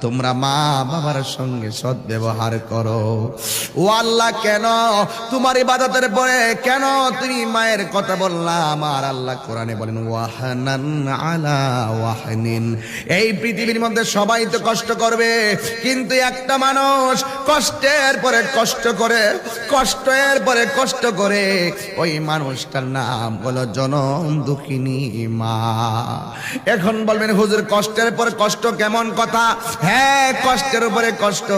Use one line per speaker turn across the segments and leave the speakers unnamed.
তোমরা মা বাবার সঙ্গে সদ্ব্যবহার করো। ও আল্লাহ, কেন তোমার ইবাদতের পরে কেন তুমি মায়ের কথা বললা? আমার আল্লাহ কোরআনে বলেন ওয়াহানান আলা ওয়াহনিন। এই পৃথিবীর মধ্যে সবাই তো কষ্ট করবে, কিন্তু একটা মানুষ কষ্টের পরে কষ্ট করে, কষ্টের পরে কষ্ট করে, ওই মানুষটার নাম হলো জনম দুঃখিনী মা। এখন বলবেন হুজুর কষ্টের পর কষ্ট কেমন কথা? হ্যাঁ, কষ্টের উপরে কষ্ট।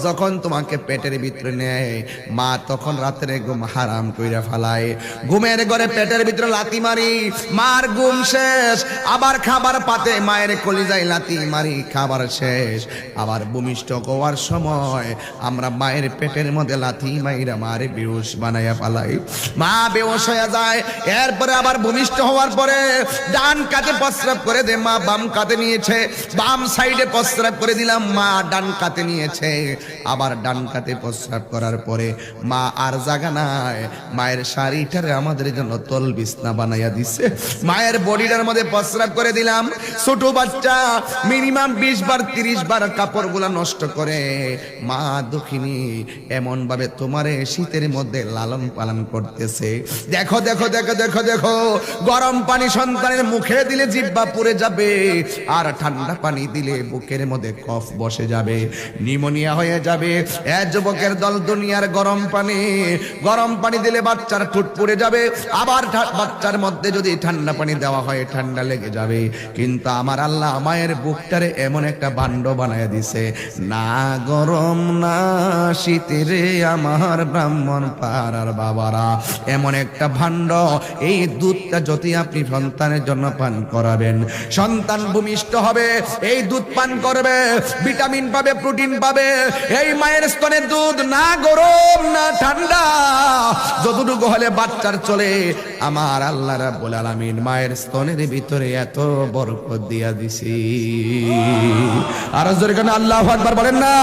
যখন তোমাকে পেটের ভিতরে নেয় মা, তখন রাতের ঘুম হারাম কইরা ফেলায়, ঘুমের ঘরে পেটের ভিতরে লাথি মারি, মার ঘুম শেষ, আবার খাবার পাতে মায়ের কলিজায় লাথি মারি, খাবার শেষ, আবার ভূমিষ্ঠ হওয়ার সময় আমরা মায়ের পেটের মধ্যে লাথি মাইরা মারে বেহুশ বানাইয়া ফেলাই, মা বেহুশ হয়ে যায়। এরপরে আবার ভূমিষ্ঠ হওয়ার পরে ডান কাতে প্রস্রাব করে দে, মা বাম কাতে নিয়েছে, বাম সাইডে প্রস্রাব করে দিলাম, মা ডান কাতে নিয়েছে, আবার ডান কাতে প্রস্রাব করার পরে মা আর জায়গা নাই, মায়ের শাড়িটারে আমাদের জন্য তল বিছনা বানাইয়া দিছে, মায়ের বডিটার মধ্যে প্রস্রাব করে দিলাম। ছোট বাচ্চা মিনিমাম 20 বার 30 বার কাপড়গুলা নষ্ট করে মা দুঃখিনী এমন ভাবে তোমারে শীতের মধ্যে লালন পালন করতেছে। দেখো দেখো দেখো দেখো দেখো, গরম পানি সন্তানের মুখে দিলে জিহ্বা পুড়ে যাবে, আর ঠান্ডা পানি দিলে বুকের মধ্যে কফ বসে যাবে, নিউমোনিয়া হয়ে যাবে। এ যুবকের দল, দুনিয়ার গরম পানি দিলে বাচ্চার ঠোঁট পুড়ে যাবে, আবার বাচ্চার মধ্যে যদি ঠান্ডা পানি দেওয়া হয় ঠান্ডা লেগে যাবে। কিন্তু আমার আল্লাহ মায়ের বুকটারে এমন একটা ভাণ্ড বানায় দিছে, না গরম না শীতের আমার ব্রাহ্মণ পাড়ার বাবারা, এমন একটা ভাণ্ড। এই দুধটা যদি আপনি সন্তানের জন্য পান করাবেন, সন্তান ভূমিষ্ঠ হবে, এই দুধ পান করবে, ভিটামিন পাবে, প্রোটিন পাবে। এই মায়ের স্তনের দুধ না গরম না ঠান্ডা, যতটুকু হলে বাচ্চার চলে। আমার আল্লাহ রাব্বুল আলামিন মায়ের স্তনের ভিতরে এত বরকত দিয়া দিছি। আর জোরে কেন আল্লাহু আকবার বলেন না?